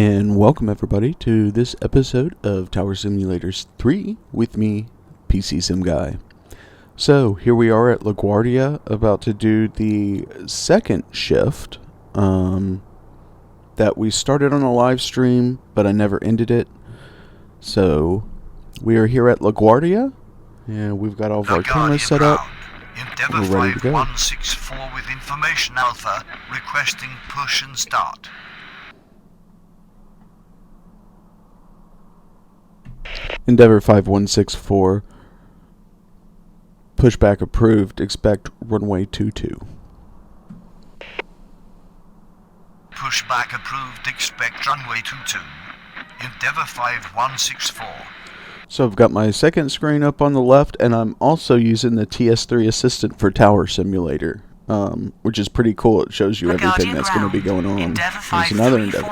And welcome everybody to this episode of Tower Simulators 3 with me, pcsimguy. So here we are at LaGuardia, about to do the second shift that we started on a live stream, but I never ended it. So we are here at LaGuardia, and we've got all of our cameras set up. Endeavour 5164 with information alpha, requesting push and start. Endeavour 5164, pushback approved, expect runway 22. Pushback approved, expect runway 22. Endeavour 5164. So I've got my second screen up on the left, and I'm also using the TS3 Assistant for Tower Simulator, which is pretty cool. It shows you everything that's going to be going on. There's another Endeavour.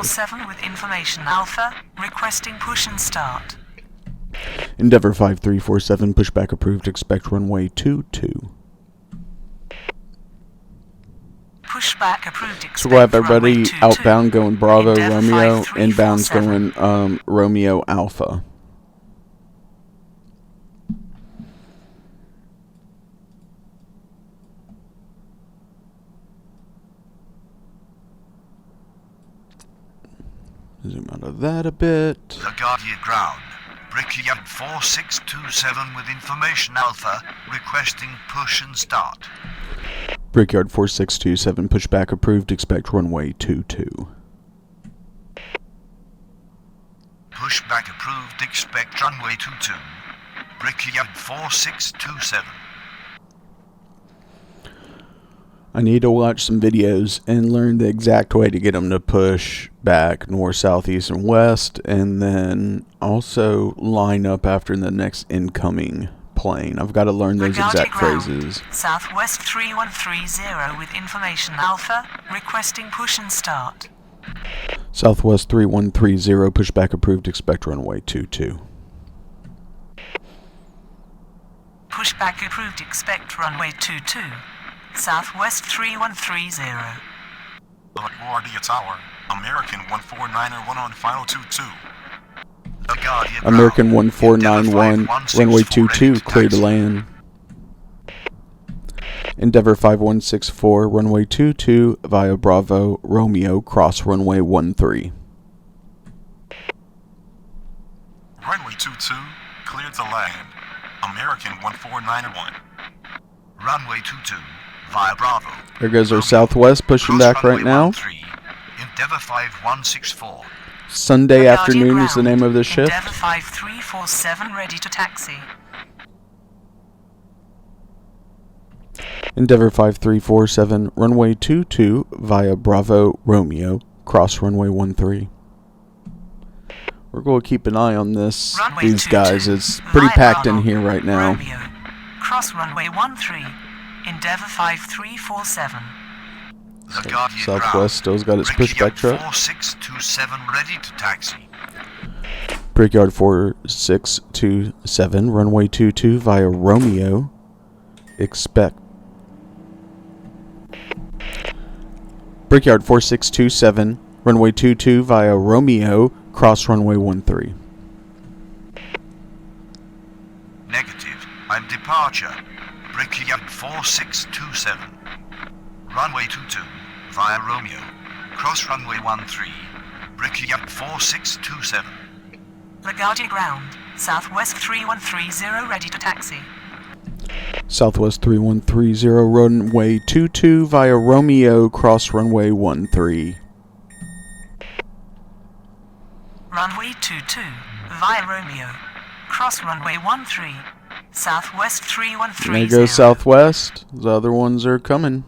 With information alpha, requesting push and start. Endeavour 5347, pushback approved, expect runway 22. Pushback approved, expect So we'll have everybody 22. outbound going Bravo, Endeavour Romeo, 5347. inbound's going Romeo, Alpha. Zoom out of that a bit. LaGuardia ground. Brickyard 4627 with information alpha, requesting push and start. Brickyard 4627, pushback approved, expect runway 22. Pushback approved, expect runway 22. Brickyard 4627. I need to watch some videos and learn the exact way to get them to push back north, south, east, and west, and then also line up after the next incoming plane. I've got to learn those exact phrases. Southwest 3130 with information alpha, requesting push and start. Southwest 3130, pushback approved, expect runway 22. Pushback approved, expect runway 22. Southwest 3130. LaGuardia Tower, American 1491 on final 22. LaGuardia American ground. 1491, runway 22, clear to land. Endeavour 5164, runway 22, via Bravo, Romeo, cross runway 13. Runway 22, cleared to land. American 1491. Runway 22, via Bravo. There goes our Southwest pushing back right now. 13, Endeavour 5164. Sunday LaGuardia afternoon is the ground. name of the shift. Endeavour 5347 ready to taxi. Endeavour 5347, runway 22, via Bravo, Romeo, cross runway 13. We're going to keep an eye on this. Runway These 22, guys, it's pretty via packed in Bravo, here right now. Romeo, cross runway 13. Endeavour 5347. LaGuardia Southwest ground. still's got its Brickyard pushback truck. 4627 ready to taxi. Brickyard 4627, runway 22, via Romeo, expect. Brickyard 4627, runway 22, via Romeo, cross runway 13. Negative. I'm departure. Brickyard 4627. Runway 22, via Romeo. Cross runway 13. Brickyard 4627. LaGuardia ground. Southwest 3130 ready to taxi. Southwest 3130, runway 22, via Romeo, cross runway 13. Runway 22 via Romeo. Cross runway 13. Southwest 3130. There goes Southwest. The other ones are coming.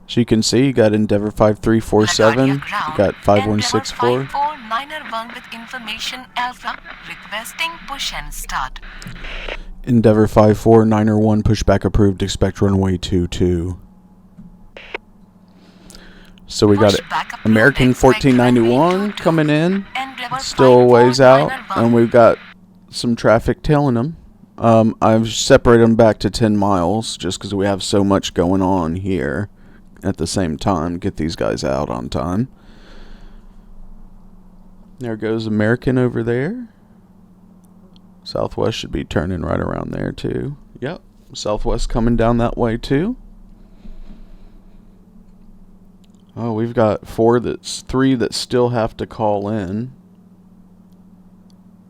As you can see, you got Endeavour 5347, you got 5164. 5491 with information alpha, requesting push and start. Endeavour 5491, pushback approved, expect runway 22. So we got American 1491 coming in, still a ways out, and we've got some traffic tailing them. I've separated them back to 10 miles just because we have so much going on here at the same time. Get these guys out on time. There goes American over there. Southwest should be turning right around there too. Yep. Southwest coming down that way too. Oh, we've got three that still have to call in.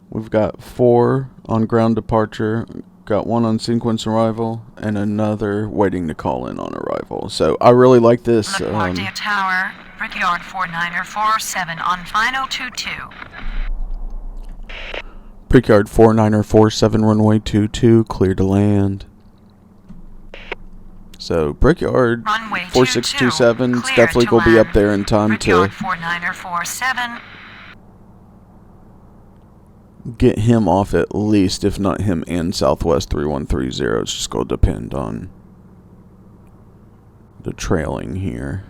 We've got 4 on ground departure, got 1 on sequence arrival, and another waiting to call in on arrival. So I really like this. LaGuardia Tower, Brickyard 4947 on final 22. Brickyard 4947, runway 22, clear to land. So Brickyard Runway 4627 22, clear definitely to will be up land. there in time Brickyard to 4947. get him off at least, if not him and Southwest 3130. It's just going to depend on the trailing here.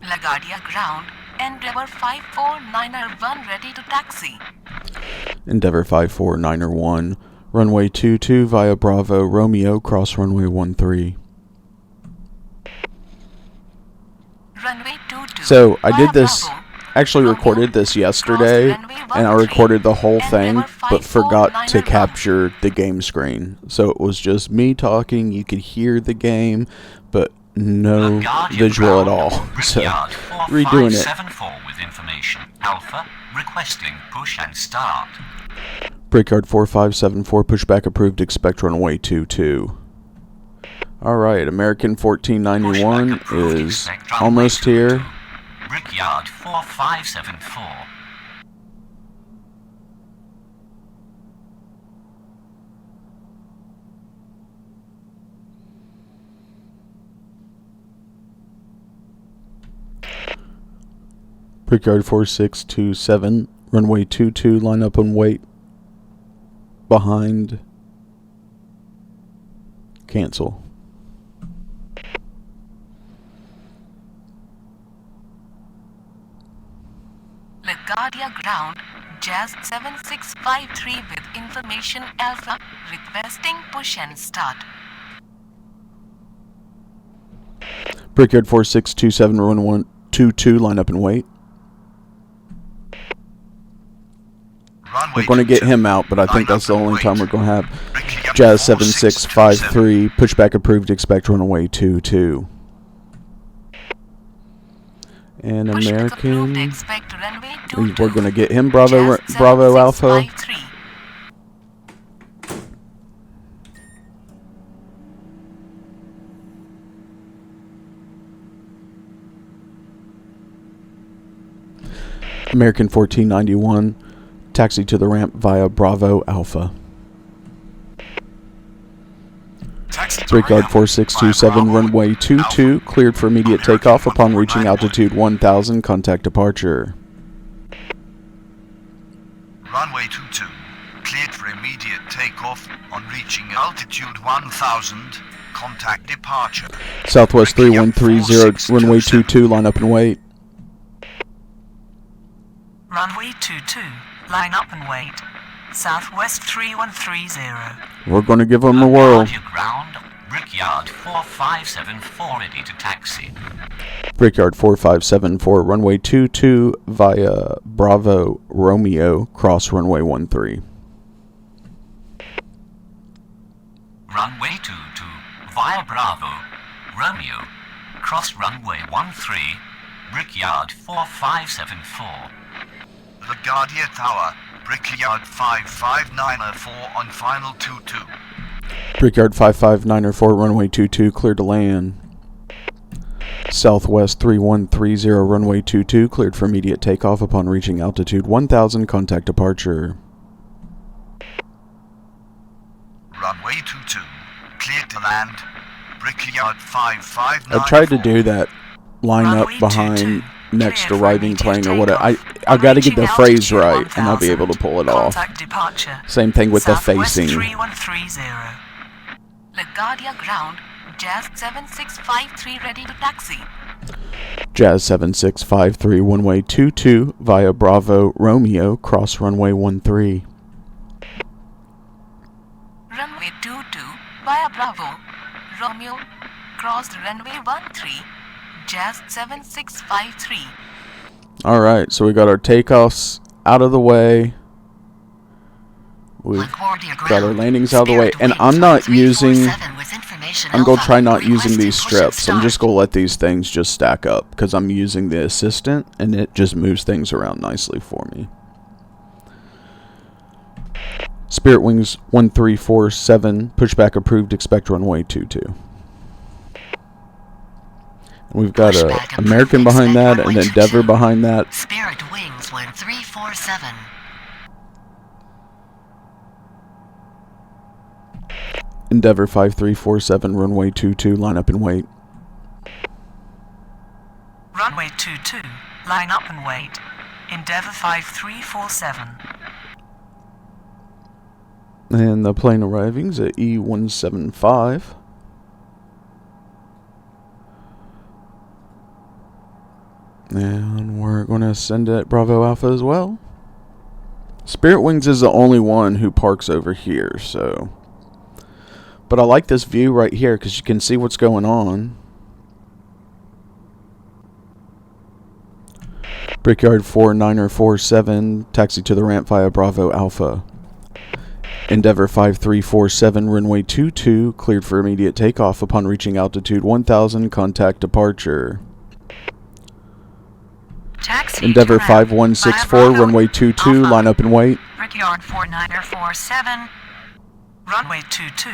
LaGuardia ground. Endeavour 549er1 ready to taxi. Endeavour 549er1, runway 22 via Bravo Romeo, cross runway 13. Runway 22. So I via did this, Bravo. actually Romeo, recorded this yesterday, cross runway and I 13. recorded the whole thing, Endeavour but forgot to 549er1. capture the game screen. So it was just me talking, you could hear the game, but no visual at all. So redoing it. 4574 with information. Alpha requesting push and start. Brickyard 4574, pushback approved, expect runway 22. Alright, American 1491 Pushback approved, is expect runway almost 22. here. Brickyard 4574. Brickyard 4627, runway 22, line up and wait behind. Cancel. LaGuardia ground. Jazz 7653 with information Alpha requesting push and start. Brickyard 4627, runway 22, line up and wait. We're going to get him out, but I think that's the only time we're going to have. Jazz 7653, pushback approved, expect runway 22. And Pushback approved, American, expect runway 22. we're going to get him Bravo Jazz Bravo Alpha. 7653. American 1491, taxi to the ramp via Bravo Alpha. Taxi to Brickyard ramp 4627, via Bravo, runway 22, Alpha. cleared for immediate American takeoff upon 149 reaching altitude 1000, contact departure. Runway 22, cleared for immediate takeoff on reaching altitude 1000. Contact departure. Southwest 3130, runway 22, line up and wait. Runway 22, line up and wait. Southwest 3130. We're going to give them a whirl. LaGuardia ground. Brickyard 4574 ready to taxi. Brickyard 4574, runway 22 via Bravo Romeo, cross runway 13. Runway 22 via Bravo Romeo, cross runway 13. Brickyard 4574. LaGuardia Tower, Brickyard 55904 on final 22. Brickyard 55904, runway 22, cleared to land. Southwest 3130, runway 22, cleared for immediate takeoff upon reaching altitude 1000, contact departure. Runway 22, cleared to land. Brickyard 55904. I tried to do that line up Runway behind 22, next to clear for riding immediate plane or whatever. I takeoff. got to get On the reaching phrase altitude right, and I'll be able to 1000, pull it off. Contact departure. Same thing with the Southwest facing. 3130. LaGuardia ground. Jazz 7653 ready to taxi. Jazz 7653, runway 22 via Bravo Romeo, cross runway 13. Runway 22 via Bravo Romeo, cross runway 13. Jazz 7653. Alright, so we got our takeoffs out of the way. We've got our landings out of the way. And I'm not using... I'm going to try not using these strips. I'm just going to let these things just stack up. Because I'm using the assistant, and it just moves things around nicely for me. Spirit Wings 1347, pushback approved, expect runway 22. We've got a American behind that, and Endeavor behind that. Spirit Wings 1347. Endeavor 5347, runway 22, line up and wait. Runway 22, line up and wait. Endeavor 5347. And the plane arriving is at E175. And we're going to send it Bravo Alpha as well. Spirit Wings is the only one who parks over here, so... But I like this view right here because you can see what's going on. Brickyard 4947, taxi to the ramp via Bravo Alpha. Endeavor 5347, runway 22, cleared for immediate takeoff upon reaching altitude 1000, contact departure. Taxi Endeavor to 5164, runway 22, Alpha. line up and wait. Brickyard 4947. Runway 22,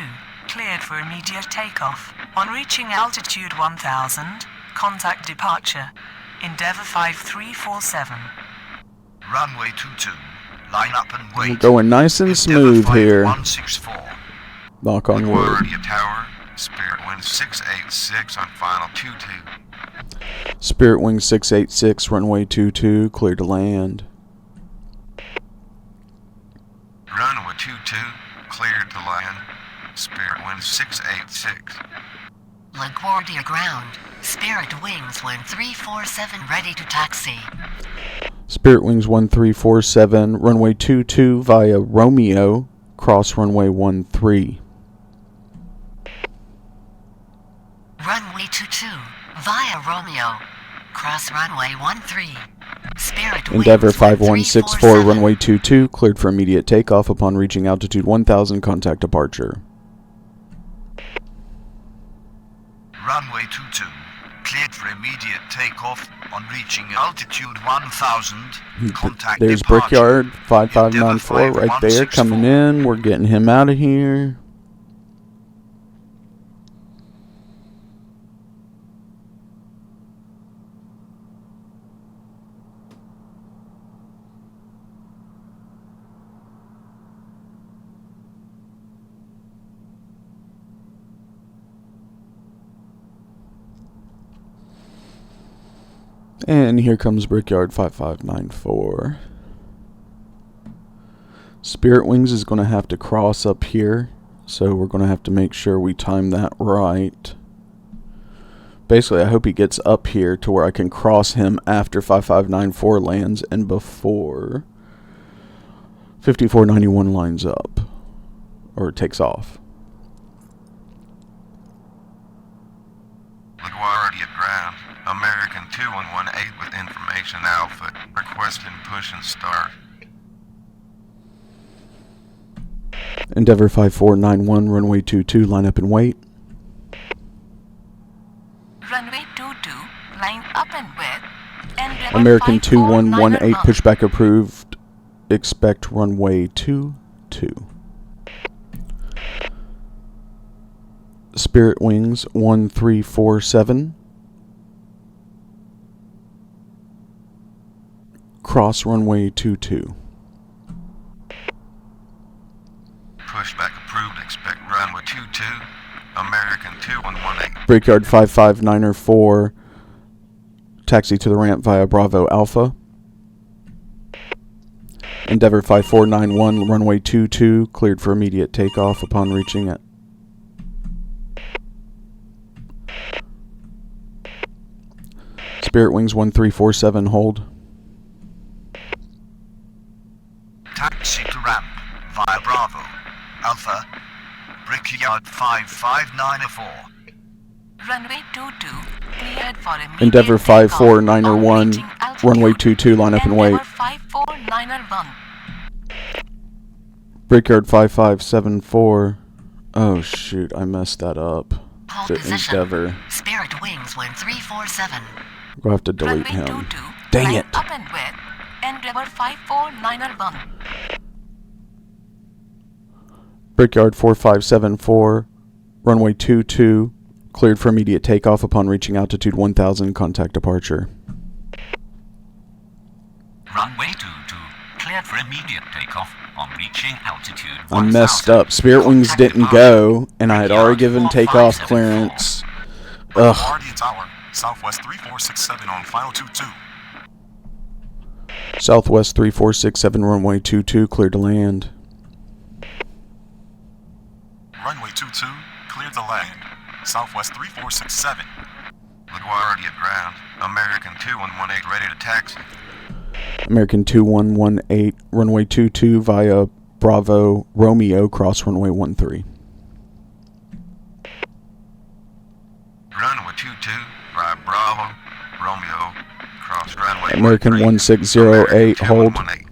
cleared for immediate takeoff. On reaching altitude 1000, contact departure. Endeavor 5347. Runway 22, line up and wait. We're going nice and smooth Endeavour here. 5164. Knock on wood. LaGuardia Tower, Spirit Wind 686 on final 22. Spirit Wing 686, runway 22, clear to land. Runway 22, cleared to land. Spirit Wind 686. LaGuardia ground. Spirit Wings 1347 ready to taxi. Spirit Wings 1347, runway 22 via Romeo, cross runway 13. Runway 22 via Romeo. Cross runway 13. Spirit Endeavor Wings 5164, 1347. runway 22, cleared for immediate takeoff upon reaching altitude 1000, contact departure. Runway 22, cleared for immediate takeoff on reaching altitude 1000. Contact There's departure. Brickyard 5594 right there coming in. We're getting him out of here. And here comes Brickyard 5594. Spirit Wings is going to have to cross up here, so we're going to have to make sure we time that right. Basically, I hope he gets up here to where I can cross him after 5594 lands and before 5491 lines up, or takes off. LaGuardia ground. American 2118 with information Alpha. Requesting push and start. Endeavor 5491, runway 22, line up and wait. Runway 22 line up and wait. Endeavor American 5491 2118, up. pushback approved. Expect runway 22. Spirit Wings 1347. Cross runway 22. Pushback approved. Expect runway 22. American 2118. Brickyard 55904. Taxi to the ramp via Bravo Alpha. Endeavor 5491, runway 22, cleared for immediate takeoff upon reaching it. Spirit Wings 1347, hold. Taxi to ramp via Bravo Alpha, Brickyard 5594. Runway 22 cleared for immediate Endeavor takeoff 54901. on reaching altitude. runway 22, line up and wait. Endeavour 549er1. Brickyard 5574. Oh shoot, I messed that up. Hold The position. Endeavor. Spirit Wings 1347. We'll have to delete Runway him. 22. Dang line it. up and wait. Endeavour 549er1. Brickyard 4574. Runway 22. Cleared for immediate takeoff upon reaching altitude 1000. Contact departure. Runway 22, cleared for immediate takeoff on reaching altitude I messed up. Spirit Wings didn't go, and I had already given takeoff clearance. Ugh. LaGuardia Tower, Southwest 3467 on final 22. Southwest 3467, runway 22, cleared to land. Runway 22, cleared to land. Southwest 3467. LaGuardia ground. American 2118 ready to taxi. American 2118, runway 22 via Bravo Romeo, cross runway 13. Runway 22 via Bravo Romeo cross runway American 1608, hold. 2118.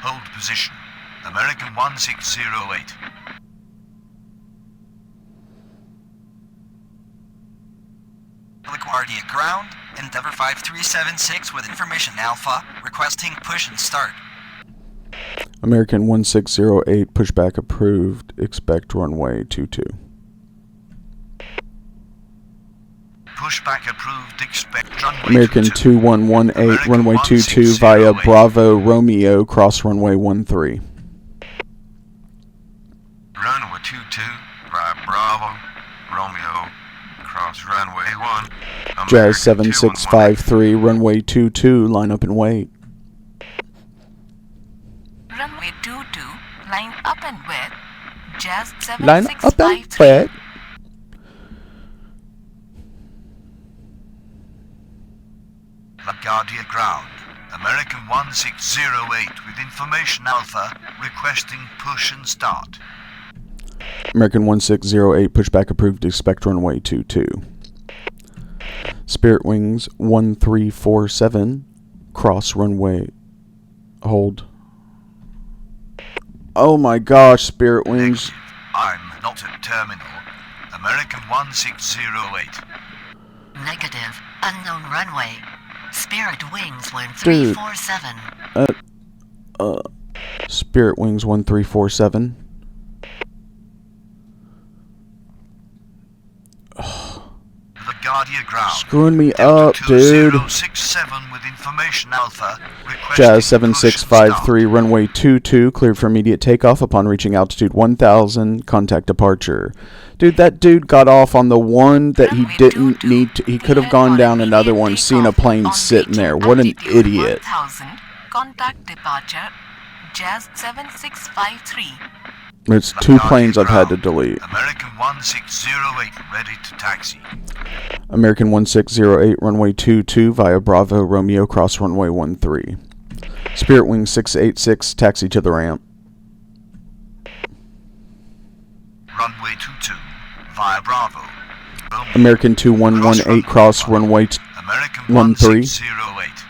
Hold position. American 1608. LaGuardia ground, Endeavour 5376 with information Alpha, requesting push and start. American 1608, pushback approved, expect runway 22. Pushback approved, expect runway American 22. 2118, runway 22 via Bravo Romeo, cross runway 13. Runway 22 via Bravo Romeo cross runway 1. Jazz 7653, runway 22, line up and wait. Runway 22. Line up and wait. Jazz Line up and 7653. wait. LaGuardia ground. American 1608 with information Alpha, requesting push and start. American 1608, pushback approved, expect runway 22. Spirit Wings 1347, cross runway, hold. Oh my gosh, Spirit Wings. Negative. I'm not at terminal. American 1608. Negative. Unknown runway. Spirit Wings 1347. Spirit Wings 1347. LaGuardia ground. Screwing me Delta up, dude. 2067 with information Alpha, requesting Jazz push and 7653, runway 22, cleared for immediate takeoff upon reaching altitude 1000, contact departure. Dude, that dude got off on the one that he didn't need to. He could have gone down another one, seen a plane sitting there. What an idiot. 1000. Contact departure. Jazz 7653. It's two planes I've had to delete. American 1608 ready to taxi. American 1608, runway 22 via Bravo Romeo, cross runway 13. Spirit Wing 686, taxi to the ramp. Runway 22 via Bravo. Romeo. American 2118, cross runway American 13. 1608.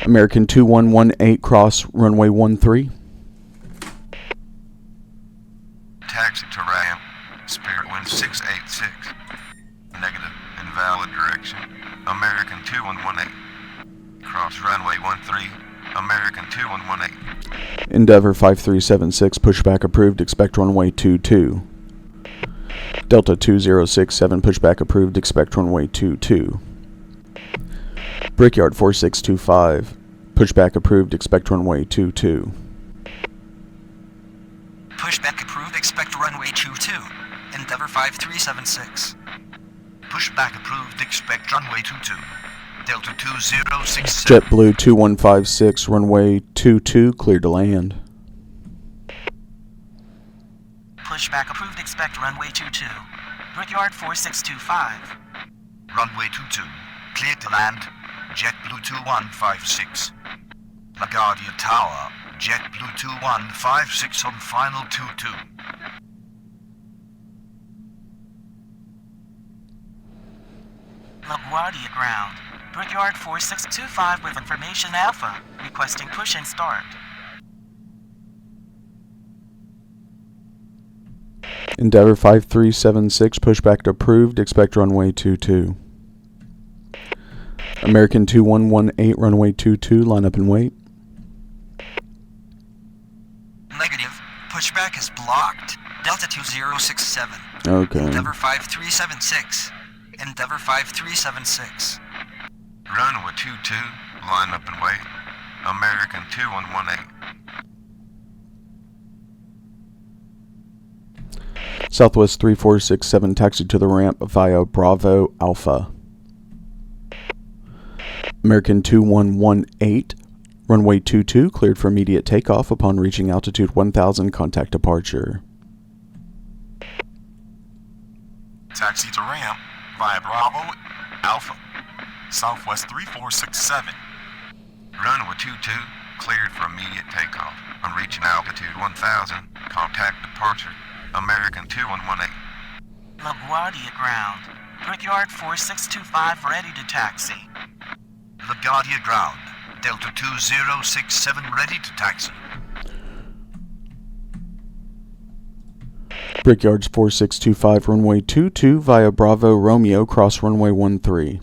American 2118, cross runway 13. Taxi to ramp. Spirit Wind 686. Negative. Invalid direction. American 2118. Cross runway 13. American 2118. Endeavor 5376, pushback approved, expect runway 22. Delta 2067, pushback approved, expect runway 22. Brickyard 4625, pushback approved, expect runway 22. Pushback approved, expect runway 22. Endeavour 5376. Pushback approved, expect runway 22. Delta 2067. JetBlue 2156, runway 22, cleared to land. Pushback approved, expect runway 22. Brickyard 4625. Runway 22. Cleared to land. JetBlue 2156. LaGuardia Tower. JetBlue 2156 on final 22. LaGuardia ground. Brickyard 4625 with information Alpha. Requesting push and start. Endeavor 5376, pushback approved, expect runway 22. American 2118, runway 22, line up and wait. Negative. Pushback is blocked. Delta 2067. Okay. Endeavor 5376. Endeavor 5376. Runway 22, line up and wait. American 2118. Southwest 3467, taxi to the ramp via Bravo Alpha. American 2118, runway 22, cleared for immediate takeoff upon reaching altitude 1000, contact departure. Taxi to ramp via Bravo Alpha. Southwest 3467. Runway 22, cleared for immediate takeoff. On reaching altitude 1000, contact departure. American 2118. LaGuardia ground. Brickyard 4625 ready to taxi. LaGuardia ground. Delta 2067 ready to taxi. Brickyards 4625, runway 22 via Bravo Romeo, cross runway 13.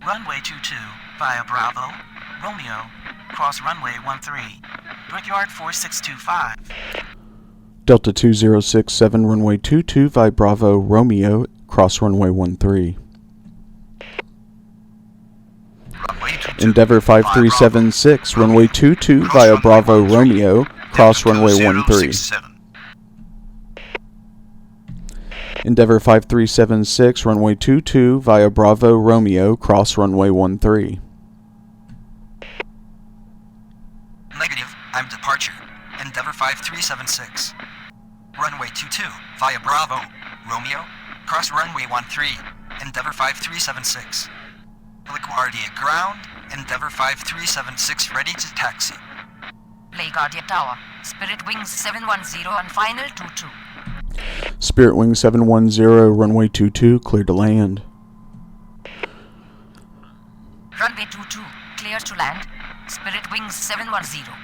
Runway 22 via Bravo, Romeo, cross runway 13. Brickyard 4625. Delta 2067, runway 22 via Bravo Romeo, cross runway 13. Runway 22 Endeavor via 5376, Bravo, runway 22 cross via runway Bravo 13. Romeo, cross Delta runway 13. 2067. Endeavor 5376, runway 22 via Bravo Romeo, cross runway 13. Negative. I'm departure. Endeavor 5376. Runway 22 via Bravo. Romeo. Cross runway 13. Endeavor 5376. LaGuardia ground. Endeavor 5376 ready to taxi. LaGuardia Tower. Spirit Wings 710 on final 22. Spirit Wing 710, runway 22, clear to land. Runway 22, clear to land. Spirit Wings 710.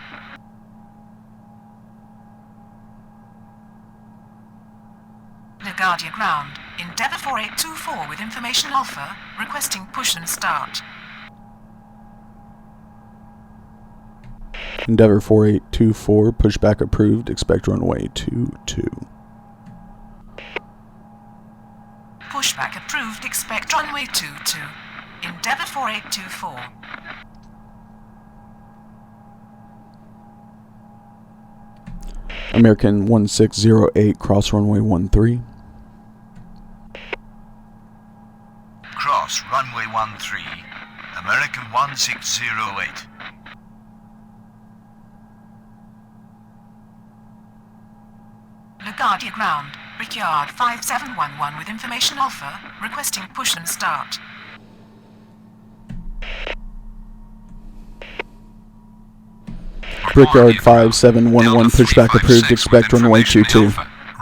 LaGuardia ground. Endeavor 4824 with information Alpha. Requesting push and start. Endeavor 4824, pushback approved, expect runway 22. Pushback approved, expect runway 22. Endeavor 4824. American 1608, cross runway 13. Cross runway 13. American 1608. LaGuardia ground. Brickyard 5711 with information Alpha. Requesting push and start. Brickyard 5711, pushback approved, expect runway 22.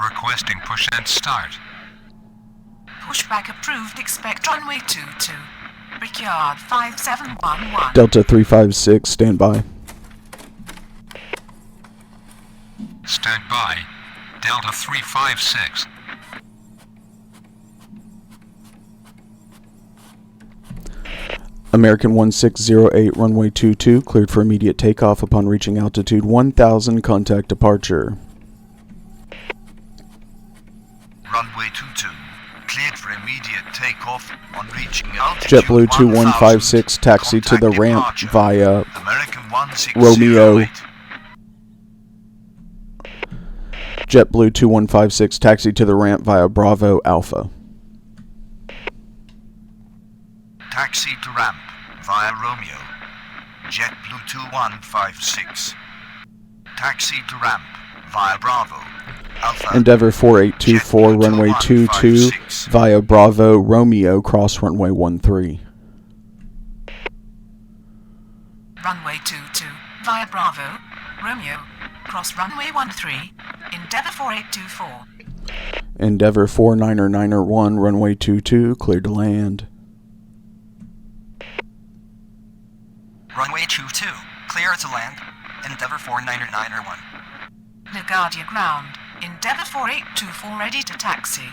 Requesting push and start. Pushback approved, expect runway 22. Brickyard 5711. Delta 356, stand by. Stand by. Delta 356. American 1608, runway 22, cleared for immediate takeoff upon reaching altitude 1000, contact departure. Runway 22. Cleared for immediate takeoff on reaching altitude JetBlue 2156, 1000. taxi to the Contact ramp departure. via American 1608. Romeo. JetBlue 2156, taxi to the ramp via Bravo Alpha. Taxi to ramp via Romeo. JetBlue 2156. Taxi to ramp via Bravo. Alpha. Endeavor 4824, JetBlue runway 22 2156. via Bravo Romeo, cross runway 13. Runway 22 via Bravo. Romeo. Cross runway 13. Endeavor 4824. Endeavour 49er runway 22, cleared to land. Runway 22, clear to land. Endeavour 49er 1. LaGuardia ground. Endeavour 4824 ready to taxi.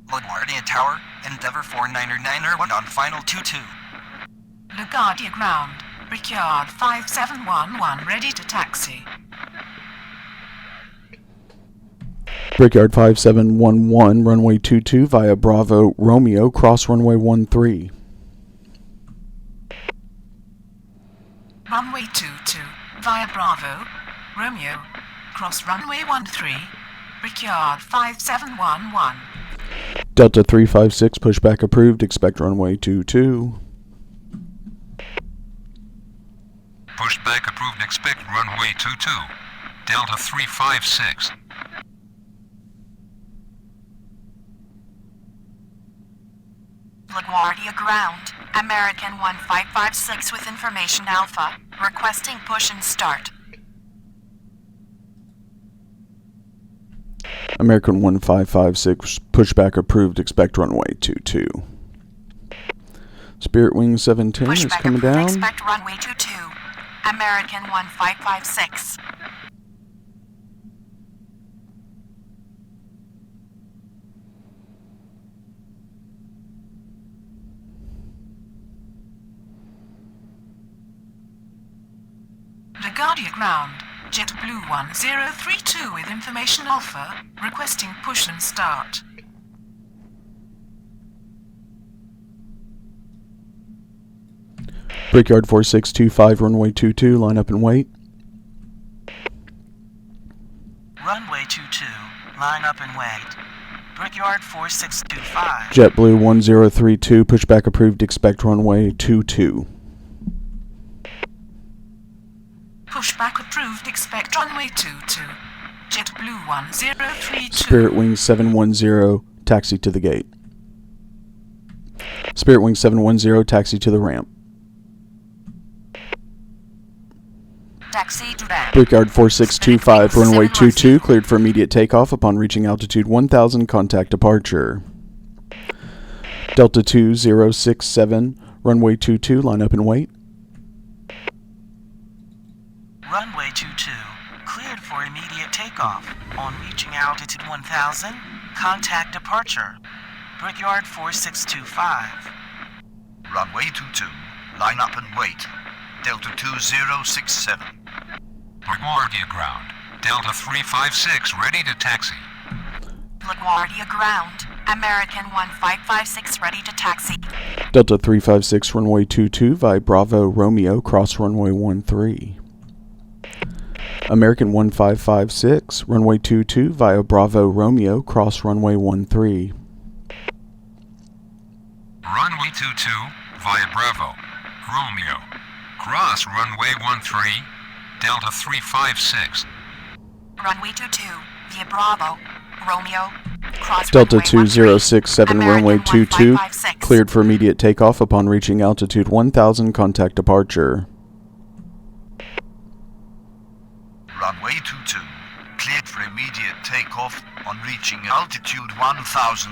LaGuardia Tower, Endeavour 49er 1 on final 22. LaGuardia ground. Brickyard 5711 ready to taxi. Brickyard 5711, runway 22 via Bravo Romeo, cross runway 13. Runway 22 via Bravo Romeo, cross runway 13. Brickyard 5711. Delta 356, pushback approved, expect runway 22. Pushback approved, expect runway 22. Delta 356. LaGuardia ground. American 1556 with information Alpha. Requesting push and start. American 1556, pushback approved, expect runway 22. Spirit Wing 710 is Pushback coming approved, down. expect runway 22. American 1556. LaGuardia ground. JetBlue 1032 with information Alpha, requesting push and start. Brickyard 4625, runway 22, line up and wait. Runway 22, line up and wait. Brickyard 4625. JetBlue 1032, pushback approved, expect runway 22. Pushback approved, expect runway 22. JetBlue 1032. Spirit Wing 710, taxi to the gate. Spirit Wing 710, taxi to the ramp. Taxi to ramp. Brickyard 4625, runway 22, cleared for immediate takeoff upon reaching altitude 1000, contact departure. Delta 2067, runway 22, line up and wait. Runway 22, cleared for immediate takeoff. On reaching altitude 1000, contact departure. Brickyard 4625. Runway 22, line up and wait. Delta 2067. LaGuardia ground. Delta 356, ready to taxi. LaGuardia ground. American 1556 ready to taxi. Delta 356, runway 22, via Bravo Romeo, cross runway 13. American 1556, runway 22, via Bravo Romeo, cross runway 13. Runway 22, via Bravo Romeo, cross runway 13, Delta 356. Runway 22 via Bravo Romeo, cross Delta runway 2067, 13. runway American 22, 1556. cleared for immediate takeoff upon reaching altitude 1000, contact departure. Runway 22, cleared for immediate takeoff on reaching altitude 1000,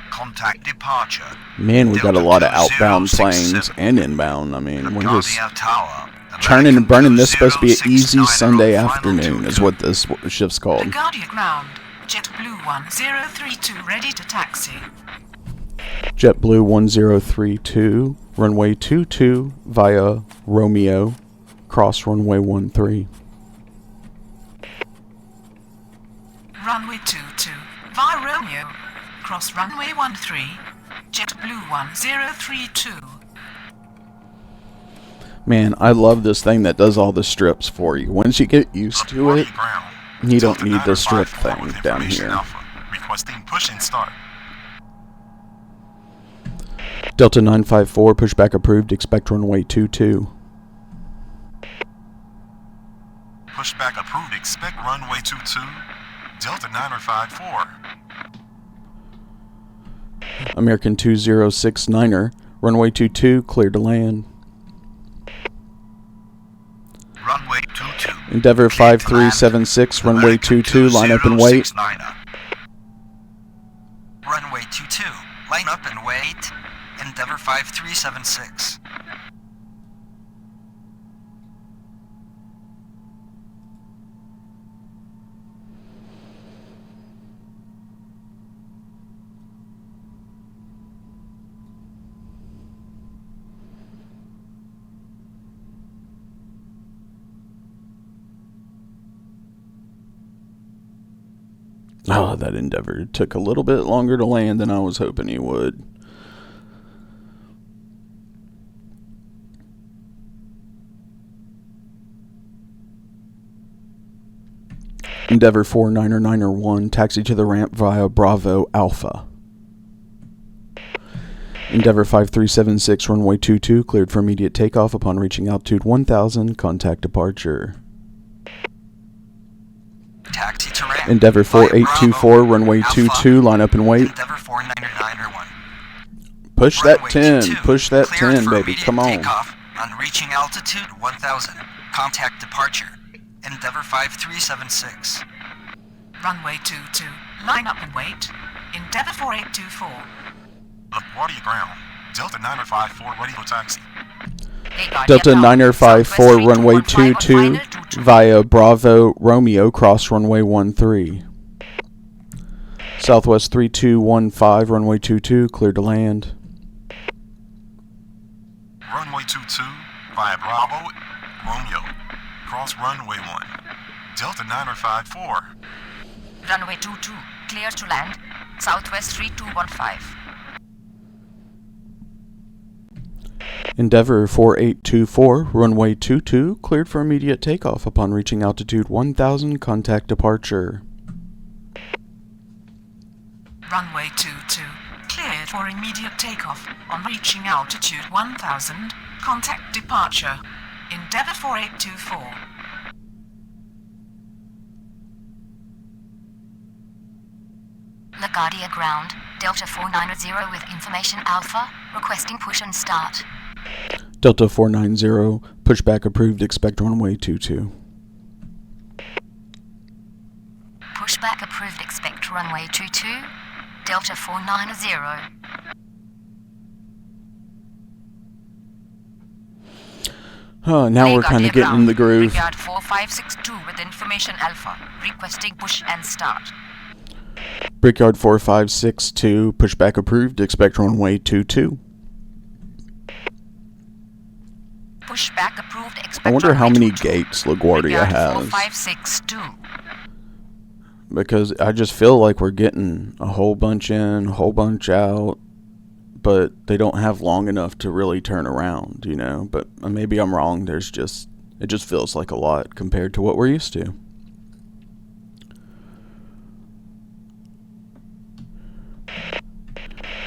contact departure. Man, we got a Delta lot of outbound 2067. planes and inbound. I mean, we're just LaGuardia Tower. churning and American burning. This is supposed to be an easy 2069 Sunday on final afternoon, is 22. what this shift's called. LaGuardia ground. JetBlue 1032 ready to taxi. JetBlue 1032, runway 22, via Romeo, cross runway 13. Runway 22 via Romeo, cross runway 13. JetBlue 1032. Man, I love this thing that does all the strips for you. Once you get used to it, LaGuardia ground. you don't Delta need the strip 954 thing with down information here. Alpha. Requesting push and start. Delta 954, pushback approved, expect runway 22. Pushback approved. Expect runway 22. Delta 954. American 2069er, runway 22, clear to land. Runway 22. Endeavour cleared to land. 5376, runway American 22, line up and wait. 2069er. runway 22. Line up and wait. Endeavor 5376. Oh, that Endeavor took a little bit longer to land than I was hoping he would. Endeavor 49er taxi to the ramp via Bravo Alpha. Endeavor 5376, runway 22, cleared for immediate takeoff upon reaching altitude 1000, contact departure. Taxi to ramp. Endeavor 4824, runway 22, line up and wait. Endeavor 4991. Push that Runway 10, 22, push that cleared 10, for baby, immediate come on. Takeoff on reaching altitude 1000. Contact departure. Endeavor 5376. Runway 22. Line up and wait. Endeavour 4824. LaGuardia ground. Delta 954 ready for taxi. Delta 954, runway 22, via Bravo Romeo, cross runway 13. Southwest 3215, runway 22, cleared to land. Runway 22 via Bravo Romeo. Cross runway 1. Delta 954. Runway 22, clear to land. Southwest 3215. Endeavor 4824, runway 22, cleared for immediate takeoff upon reaching altitude 1000, contact departure. Runway 22. Cleared for immediate takeoff on reaching altitude 1000. Contact departure. Endeavour 4824. LaGuardia ground. Delta 490 with information Alpha. Requesting push and start. Delta 490, pushback approved, expect runway 22. Pushback approved, expect runway 22. Delta 490. Now we're kind of getting in the groove. Brickyard 4562 with information Alpha. Requesting push and start. Brickyard 4562, pushback approved, expect runway 22. Pushback approved, expect I wonder how runway many 22. gates LaGuardia Brickyard has. 4562. Because I just feel like we're getting a whole bunch in, a whole bunch out, but they don't have long enough to really turn around, you know. But maybe I'm wrong. It just feels like a lot compared to what we're used to.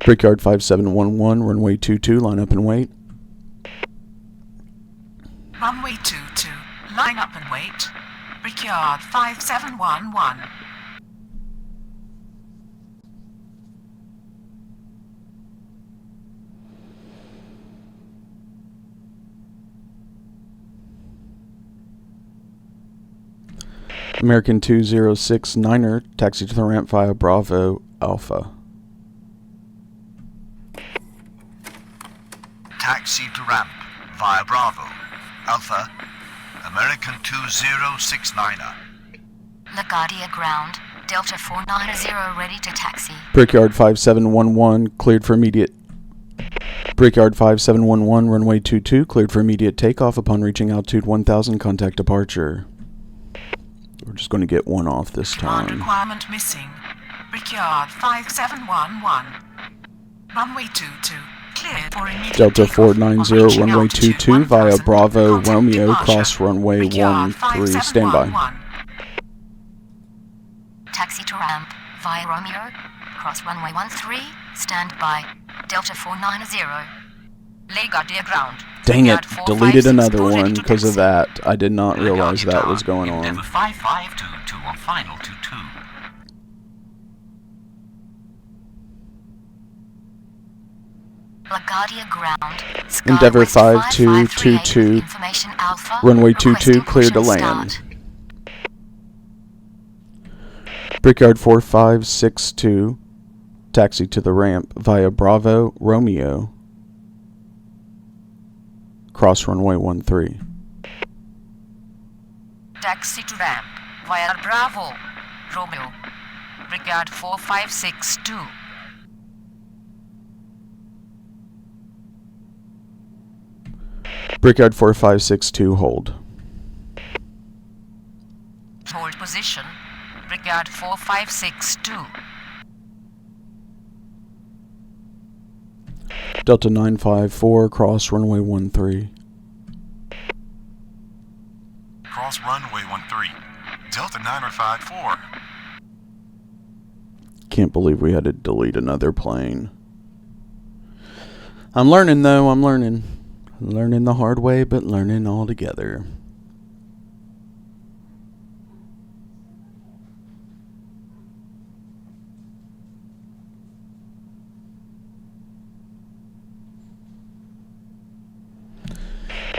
Brickyard 5711, runway 22, line up and wait. Runway 22. Line up and wait. Brickyard 5711. American 2069er, taxi to the ramp via Bravo Alpha. Taxi to ramp via Bravo. Alpha. American 2069er. LaGuardia ground. Delta 490 ready to taxi. Brickyard 5711, cleared for immediate. Brickyard 5711, runway 22, cleared for immediate takeoff upon reaching altitude 1000, contact departure. We're just going to get one off this Command time. requirement missing. Brickyard 5711. Runway 22. Cleared for immediate Delta takeoff on 490, reaching runway altitude 22 via 1000. Bravo Contact Romeo, departure. cross runway Brickyard 13, standby. 5711. Taxi to ramp via Romeo. Cross runway 13. Stand by. Delta 490. LaGuardia ground. Dang it, Brickyard deleted 4562 another ready one to because of taxi. that. I did not realize that was going on. Endeavour 5522 on final 22. LaGuardia ground. Endeavour Skywest 5222, information Alpha. runway 22, Requesting cleared to push and land. start. Brickyard 4562, taxi to the ramp via Bravo Romeo, cross runway 13. Taxi to ramp via Bravo Romeo, Brigade 4562. Brickyard 4562, hold. Hold position, Brigade 4562. Delta 954, cross runway 13. Cross runway 13. Delta 954. Can't believe we had to delete another plane. I'm learning though, I'm learning. Learning the hard way, but learning all together.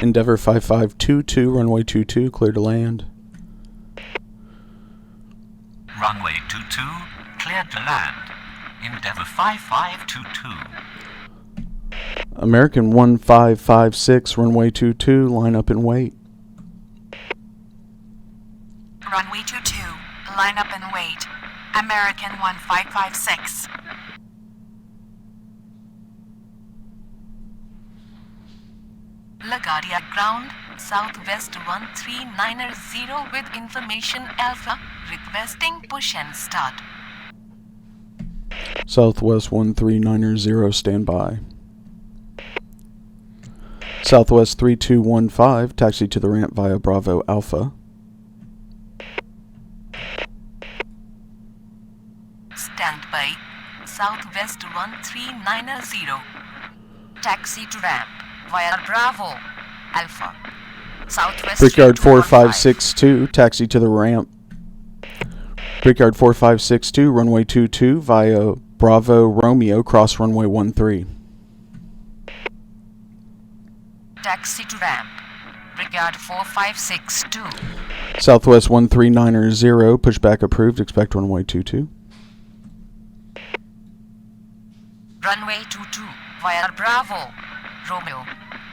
Endeavour 5522, runway 22, clear to land. Runway 22, cleared to land. Endeavour 5522. American 1556, runway 22, line up and wait. Runway 22, line up and wait. American 1556. LaGuardia ground, southwest 1390 with information Alpha, requesting push and start. Southwest 1390, stand by. Southwest 3215, taxi to the ramp via Bravo Alpha. Stand by, southwest 1390. Taxi to ramp via Bravo Alpha. Southwest Brickyard 3215. 4562, taxi to the ramp. Brickyard 4562, runway 22 via Bravo Romeo, cross runway 13. Taxi to ramp, Brigade 4562. Southwest 1390, pushback approved, expect runway 22. Runway 22 via Bravo Romeo,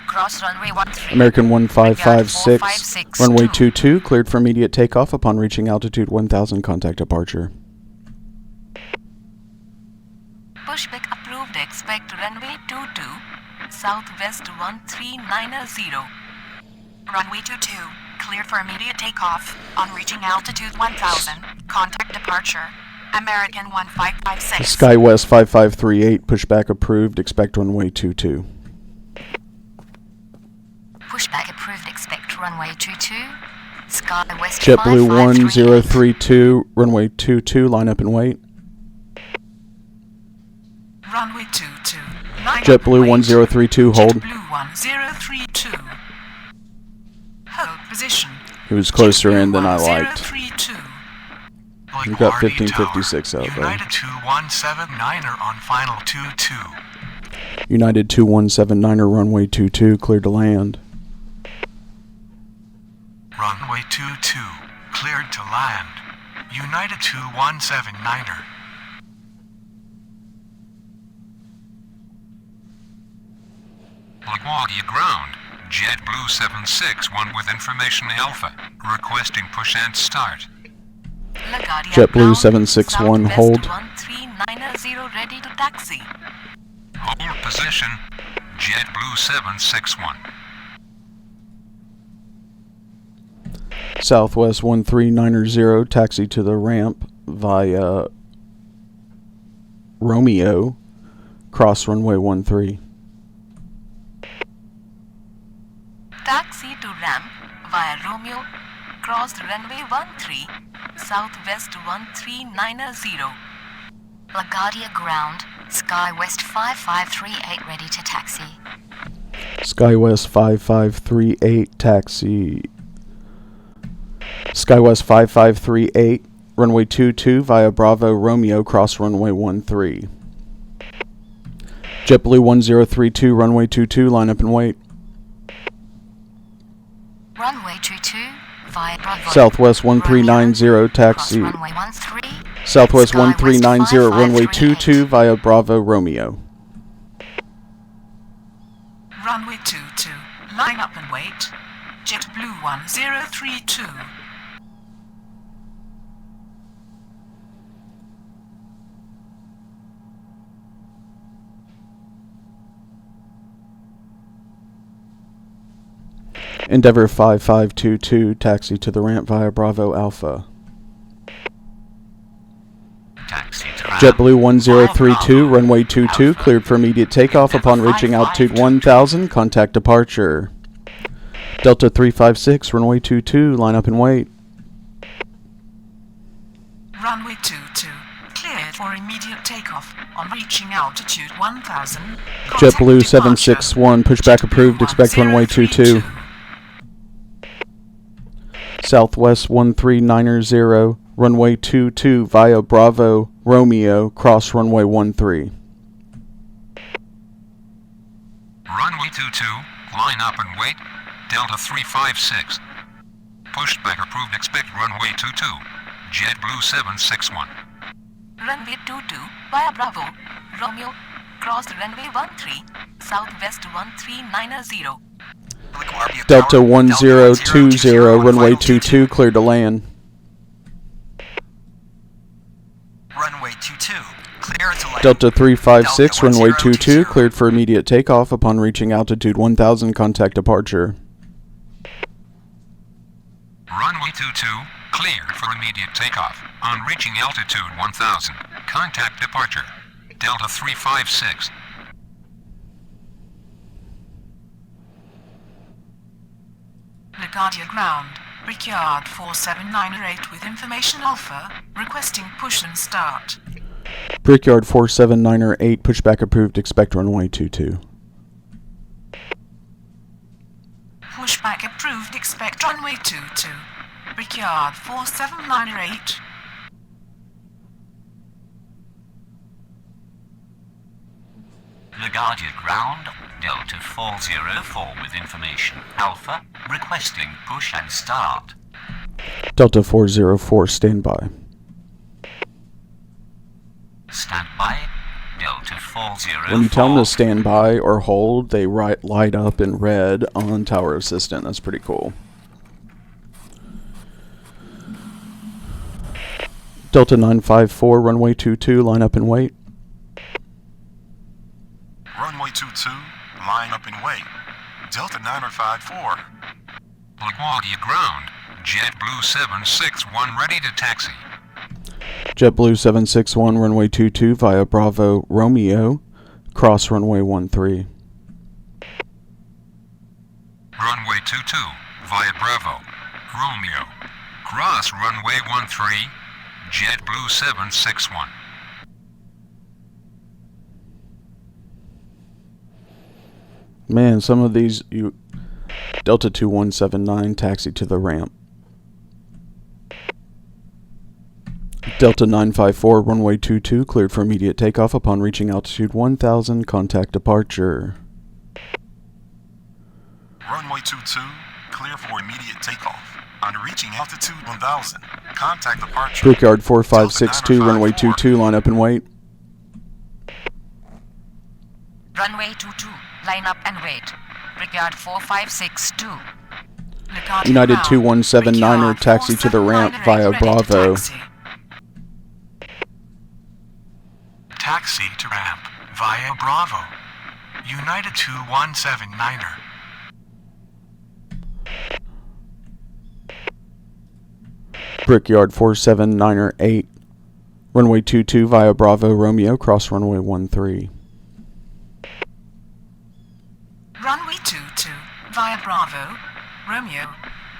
cross runway 13. American Brigade 1556, 4562. runway 22, cleared for immediate takeoff upon reaching altitude 1000, contact departure. Pushback approved, expect runway 22, southwest 1390. Runway 22, cleared for immediate takeoff. On reaching altitude 1000, contact departure. American 1556. SkyWest 5538, pushback approved, expect runway 22. Pushback approved, expect runway 22. SkyWest JetBlue 5538. 1032, runway 22, line up and wait. Runway 22, line up JetBlue and wait. 1032, hold. JetBlue 1032. Hold position. It was closer in than I liked. 1032. We got 1556 out there. United 2179er on final 22. United 2179er, runway 22, cleared to land. Runway 22, cleared to land. United 2179er. LaGuardia ground. JetBlue 761 with information Alpha, requesting push and start. LaGuardia JetBlue ground, 761, southwest hold. 1390, ready to taxi. Hold position. JetBlue 761. Southwest 1390, taxi to the ramp via Romeo, cross runway 13. Taxi to ramp via Romeo, cross runway 13, southwest 1390. LaGuardia ground, SkyWest 5538 ready to taxi. SkyWest 5538, taxi. SkyWest 5538, runway 22 via Bravo Romeo, cross runway 13. JetBlue 1032, runway 22, line up and wait. Runway 22 via Bravo. Southwest 1390, taxi. Cross runway 13, Southwest Sky West 1390, runway 5538. 22 via Bravo Romeo. Runway 22, line up and wait. JetBlue 1032. Endeavour 5522, taxi to the ramp via Bravo Alpha. Taxi to ramp. JetBlue 1032, Bravo. runway 22, Alpha. cleared for immediate takeoff upon reaching altitude 1000, contact departure. Delta 356, runway 22, line up and wait. Runway 22, cleared for immediate takeoff on reaching altitude 1000. JetBlue 761, pushback approved, expect runway 22. Southwest 1390, runway 22 via Bravo Romeo, cross runway 13. Runway 22, line up and wait. Delta 356. Pushback approved, expect runway 22. JetBlue 761. Runway 22 via Bravo, Romeo, cross runway 13, Southwest 1390. LaGuardia Delta Tower, 1020, runway 22, cleared to land. Runway 22, clear to land. Delta 356, Delta runway 1020. 22, cleared for immediate takeoff upon reaching altitude 1000, contact departure. Runway 22, cleared for immediate takeoff. On reaching altitude 1000, contact departure. Delta 356. LaGuardia ground, Brickyard 4798 with information Alpha, requesting push and start. Brickyard 47908, pushback approved, expect runway 22. Pushback approved, expect runway 22. Brickyard 4798. LaGuardia ground, Delta 404 with information Alpha, requesting push and start. Delta 404, standby. Stand by. Delta 404. When you tell them to stand by or hold, they light up in red on Tower Assistant. That's pretty cool. Delta 954, runway 22, line up and wait. Runway 22, line up and wait. Delta 954. LaGuardia ground. JetBlue 761 ready to taxi. JetBlue 761, runway 22 via Bravo Romeo, cross runway 13. Runway 22 via Bravo. Romeo. Cross runway 13. JetBlue 761. Man, some of these, Delta 2179, taxi to the ramp. Delta 954, runway 22, cleared for immediate takeoff upon reaching altitude 1000, contact departure. Runway 22, clear for immediate takeoff. On reaching altitude 1000, contact departure. Brickyard 4562, runway 22, line up and wait. Runway 22, line up and wait. Brickyard 4562. LaGuardia United ground, 2179er, Brickyard taxi to the ramp 4798 via ready to Bravo. taxi. Taxi to ramp via Bravo. United 2179er. Brickyard 47908, runway 22 via Bravo Romeo, cross runway 13. Runway 22 via Bravo, Romeo,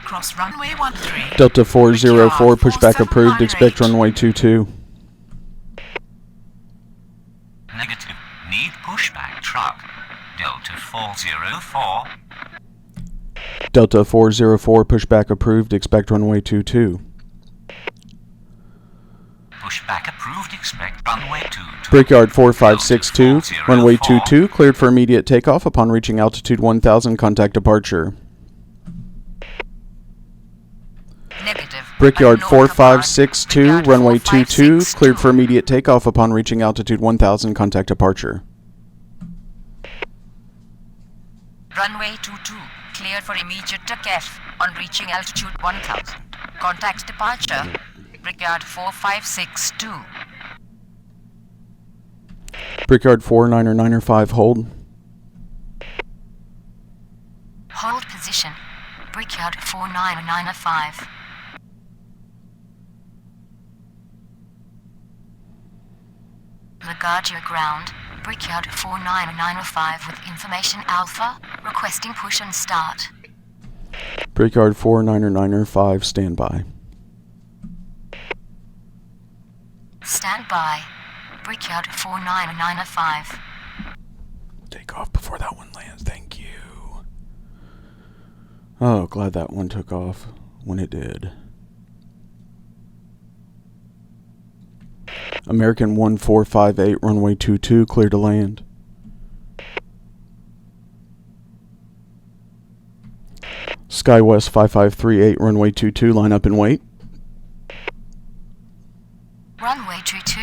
cross runway 13. Delta 404, pushback approved, 4798. expect runway 22. Negative. Need pushback truck. Delta 404. Delta 404, pushback approved, expect runway 22. Pushback approved. Expect runway 22. Brickyard 4562, runway 404. 22, cleared for immediate takeoff upon reaching altitude 1000, contact departure. Negative. Brickyard Unknown 4562, command. runway Brickyard 22, cleared 4562. for immediate takeoff upon reaching altitude 1000, contact departure. Runway 22, cleared for immediate takeoff on reaching altitude 1000. Contact departure, Brickyard 4562. Brickyard 4995, hold. Hold position, Brickyard 4995. LaGuardia ground, Brickyard 4995 with information Alpha, requesting push and start. Brickyard 4995, standby. Stand by, Brickyard 4995. Take off before that one lands, thank you. Oh, glad that one took off when it did. American 1458, runway 22, clear to land. SkyWest 5538, runway 22, line up and wait. Runway 22.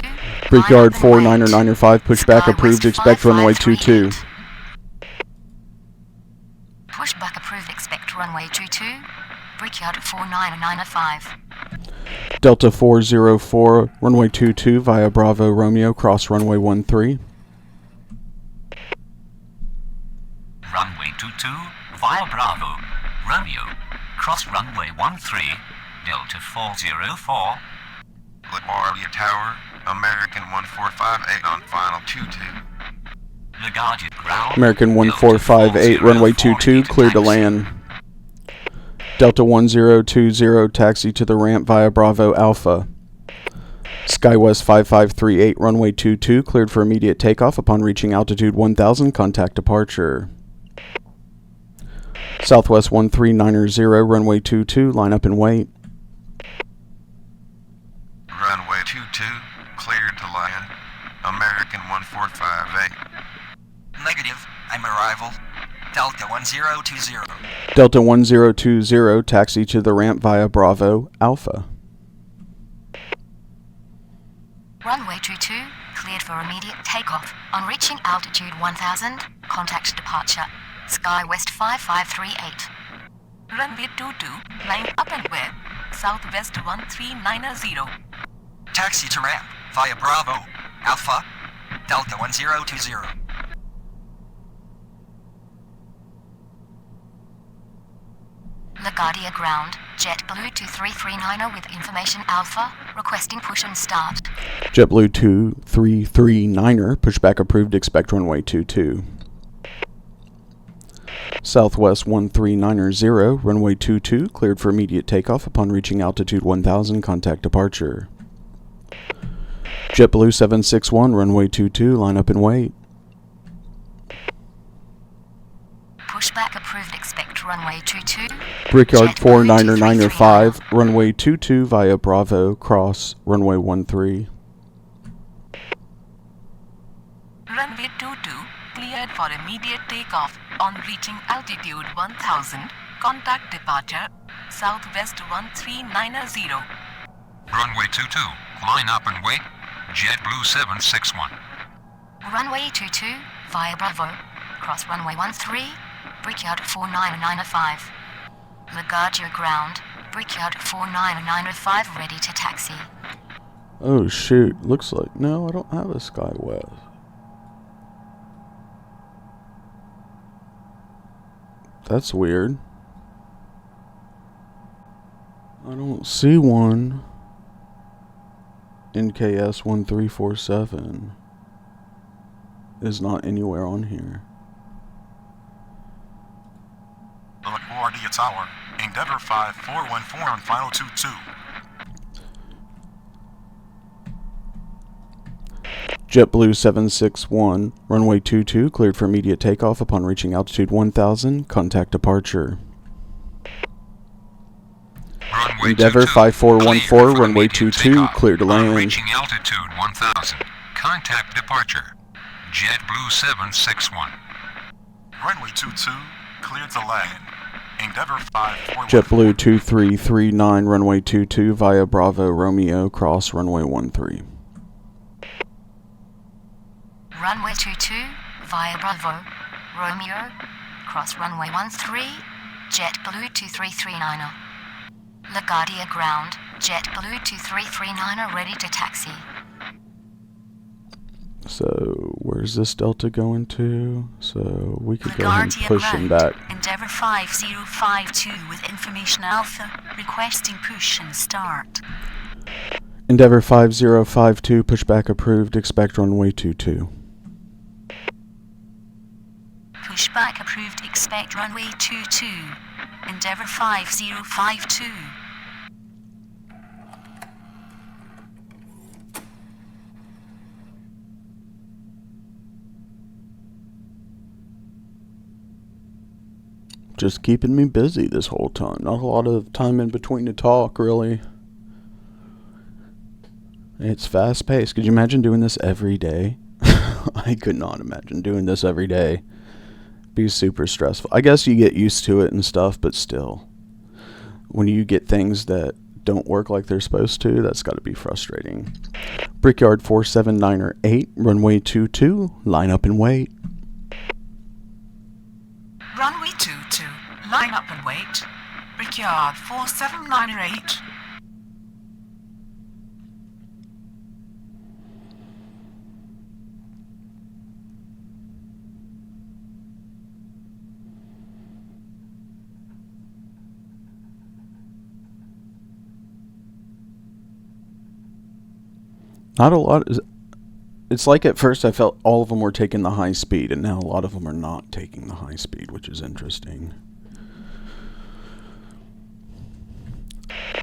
Brickyard 4995, pushback approved, expect runway 22. Pushback approved, expect runway 22. Brickyard 4995. Delta 404, runway 22 via Bravo Romeo, cross runway 13. Runway 22 via Bravo, Romeo, cross runway 13, Delta 404. LaGuardia Tower, American 1458 on final 22. LaGuardia ground. American 1458, runway 22, cleared to land. Delta 1020, taxi to the ramp via Bravo Alpha. SkyWest 5538, runway 22, cleared for immediate takeoff upon reaching altitude 1000, contact departure. Southwest 13990, runway 22, line up and wait. Runway 22, cleared to land. American 1458. Negative. I'm arrival. Delta 1020. Delta 1020, taxi to the ramp via Bravo Alpha. Runway 22, cleared for immediate takeoff. On reaching altitude 1000, contact departure. SkyWest 5538. Runway 22, line up and wait. Southwest 1390. Taxi to ramp via Bravo. Alpha. Delta 1020. LaGuardia ground, JetBlue 2339 with information Alpha, requesting push and start. JetBlue 2339er, pushback approved, expect runway 22. Southwest 13990, runway 22, cleared for immediate takeoff upon reaching altitude 1000, contact departure. JetBlue 761, runway 22, line up and wait. Pushback approved, expect runway 22. Brickyard JetBlue 4995, runway 22 via Bravo, cross runway 13. Runway 22, cleared for immediate takeoff on reaching altitude 1000. Contact departure, Southwest 1390. Runway 22, line up and wait. JetBlue 761. Runway 22 via Bravo, cross runway 13, Brickyard 4995. LaGuardia ground, Brickyard 4995 ready to taxi. Oh shoot, looks like, no, I don't have a SkyWest. That's weird. I don't see one. NKS 1347 is not anywhere on here. LaGuardia Tower, Endeavor 5414 on final 22. JetBlue 761, runway 22, cleared for immediate takeoff upon reaching altitude 1000, contact departure. Runway Endeavor 22, 5414, cleared for runway immediate 22, takeoff. clear to On land. reaching altitude 1000, contact departure. JetBlue 761. Runway 22, cleared to land. Endeavor 541. JetBlue 2339, runway 22 via Bravo Romeo, cross runway 13. Runway 22 via Bravo Romeo, cross runway 13, JetBlue 2339. LaGuardia ground, JetBlue 2339 ready to taxi. So, where's this Delta going to? So, we could go ahead and LaGuardia push him ground, back. Endeavour 5052 with information Alpha, requesting push and start. Endeavour 5052, pushback approved, expect runway 22. Pushback approved, expect runway 22. Endeavour 5052. Just keeping me busy this whole time. Not a lot of time in between to talk, really. It's fast paced. Could you imagine doing this every day? I could not imagine doing this every day. Be super stressful. I guess you get used to it and stuff, but still. When you get things that don't work like they're supposed to, that's got to be frustrating. Brickyard 47908, runway 22, line up and wait. Runway 22, line up and wait. Brickyard 47908. Not a lot. It's like at first I felt all of them were taking the high speed, and now a lot of them are not taking the high speed, which is interesting.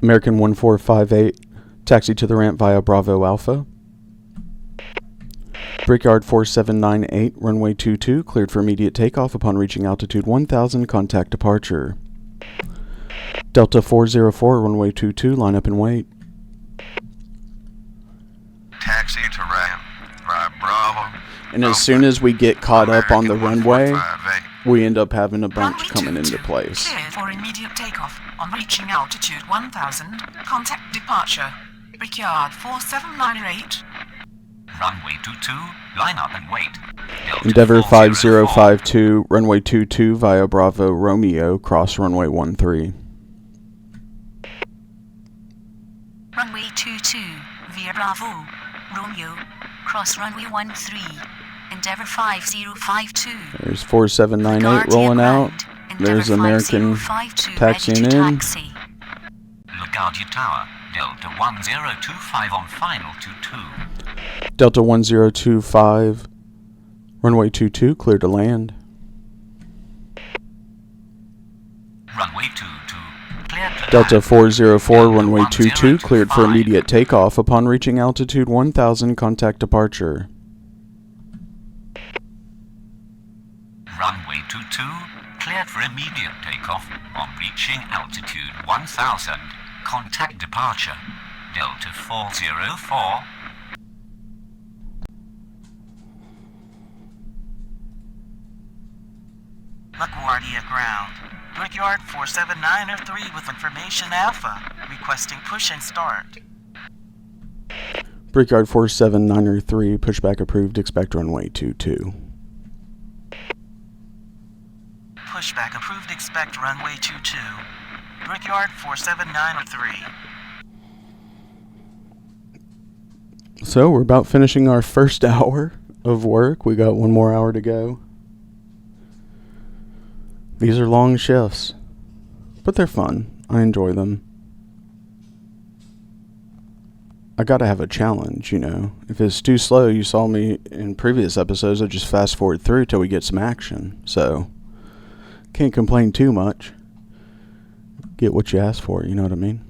American 1458, taxi to the ramp via Bravo Alpha. Brickyard 4798, runway 22, cleared for immediate takeoff upon reaching altitude 1000, contact departure. Delta 404, runway 22, line up and wait. Taxi to ramp by Bravo. And as soon as we get caught up on the American runway, 1458. we end up having a bunch Runway coming into 22, place. clear for immediate takeoff on reaching altitude 1000, contact departure. Brickyard 4798. Runway 22, line up and wait. Delta Endeavour 404. 5052, runway 22 via Bravo Romeo, cross runway 13. Runway 22 via Bravo Romeo, cross runway 13. Endeavour 5052. There's 4798 rolling out. There's American taxiing in. LaGuardia Tower, Delta 1025 on final 22. Delta 1025, runway 22, clear to land. Runway 22, clear to Delta land. 404, runway Delta 22, cleared for 1025. immediate takeoff upon reaching altitude 1000, contact departure. Runway 22, cleared for immediate takeoff on reaching altitude 1000. Contact departure. Delta 404. LaGuardia ground. Brickyard 47903 with information Alpha, requesting push and start. Brickyard 47903, pushback approved, expect runway 22. Pushback approved, expect runway 22. Brickyard 47903. So we're about finishing our first hour of work. We got one more hour to go. These are long shifts, but they're fun. I enjoy them. I gotta have a challenge, you know. If it's too slow, you saw me in previous episodes, I just fast forward through till we get some action. So, can't complain too much. Get what you ask for, you know what I mean?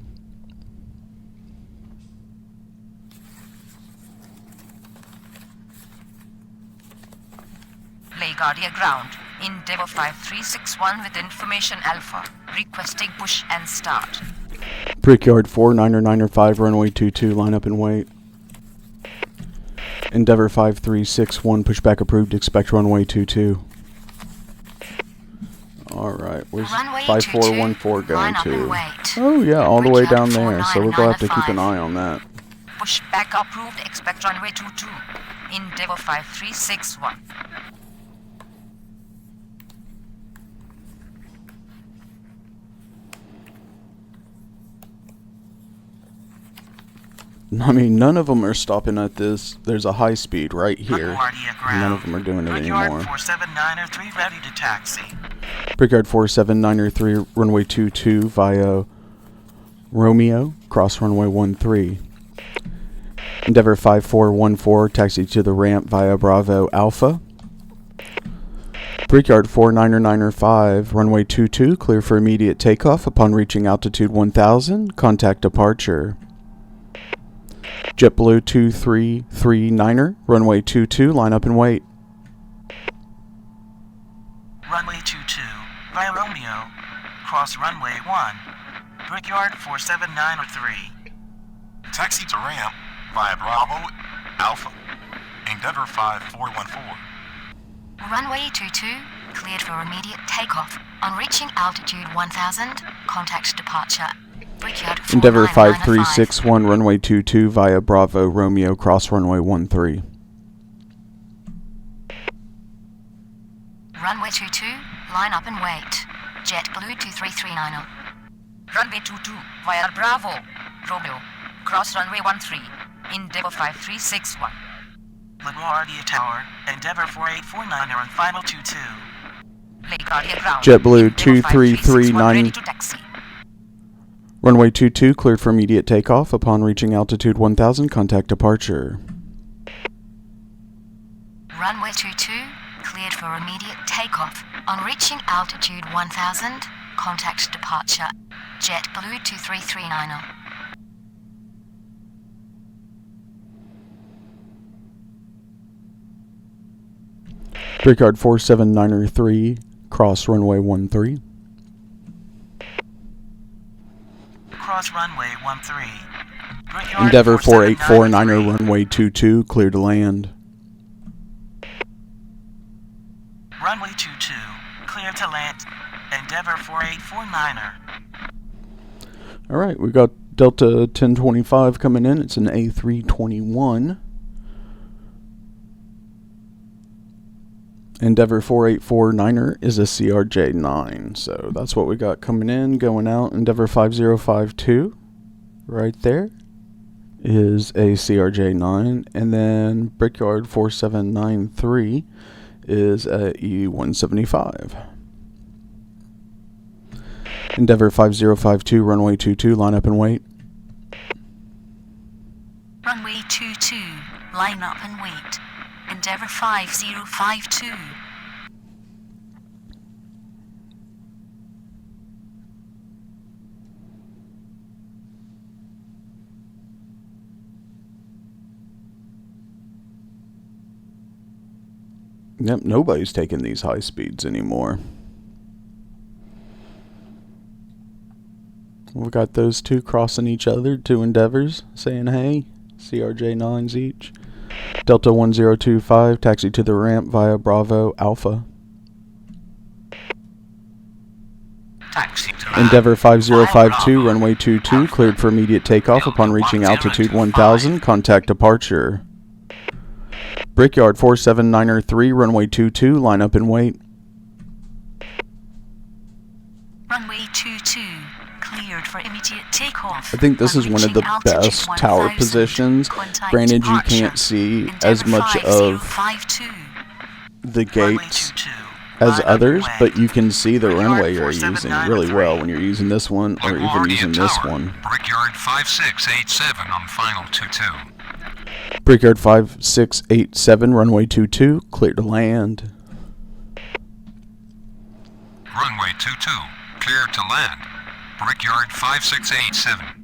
LaGuardia ground. Endeavour 5361 with information Alpha, requesting push and start. Brickyard 4995, runway 22, line up and wait. Endeavour 5361, pushback approved, expect runway 22. Alright, Alright, where's Runway 5414 going line up and to? wait. Oh yeah, all the way Brickyard down there, so we're going to have to keep an 4995. eye on that. Pushback approved. Expect runway 22. Endeavor 5361. I mean, none of them are stopping at this. There's a high speed right here. LaGuardia ground. None of them are doing it Brickyard anymore. 47903 ready to taxi. Brickyard 47903, runway 22 via Romeo, cross runway 13. Endeavor 5414, taxi to the ramp via Bravo Alpha. Brickyard 49905, runway 22, clear for immediate takeoff upon reaching altitude 1000, contact departure. JetBlue 2339er, runway 22, line up and wait. Runway 22 via Romeo. Cross runway 1. Brickyard 47903. Taxi to ramp via Bravo Alpha. Endeavor 5414. Runway 22, cleared for immediate takeoff. On reaching altitude 1000, contact departure. Brickyard Endeavor 4995. 5361, runway 22 via Bravo Romeo, cross runway 13. Runway 22, line up and wait. JetBlue 2339. Runway 22 via Bravo. Romeo. Cross runway 13. Endeavor 5361. LaGuardia Tower. Endeavor 4849 on final 22. LaGuardia ground. JetBlue Endeavor 5361 ready 2339. to taxi. Runway 22, cleared for immediate takeoff. Upon reaching altitude 1000, contact departure. Runway 22, cleared for immediate takeoff. On reaching altitude 1000, contact departure. JetBlue 2339. Brickyard 47903, cross runway 13. Cross runway 13. Brickyard Endeavor 4849er, 4849er runway 22, clear to land. Runway 22. Clear to land. Endeavor 4849er. Alright, we got Delta 1025 coming in. It's an A321. Endeavor 4849er is a CRJ9. So that's what we got coming in, going out. Endeavor 5052, right there, is a CRJ9. And then Brickyard 4793 is a E175. Endeavor 5052, runway 22, line up and wait. Runway 22. Line up and wait. Endeavor 5052. Yep, nobody's taking these high speeds anymore. We've got those two crossing each other, two Endeavors, saying hey, CRJ9s each. Delta 1025, taxi to the ramp via Bravo Alpha. Taxi to ramp. Endeavor 5052, runway 22, cleared for immediate takeoff upon reaching altitude 1000, contact departure. Brickyard 47903, runway 22, line up and wait. Runway 22. Cleared for immediate takeoff. I think this is one of the Reaching altitude best tower 1000. positions. Contact Granted, you departure. can't see Endeavor as much of 5052. the Runway gates 22. as Line up others, and but wait. you can see the Brickyard runway you're using really 47903. well when you're using this one or even LaGuardia using this Tower. one. Brickyard 5687 on final 22. Brickyard 5687, runway 22, clear to land. Runway 22, clear to land. Brickyard 5687.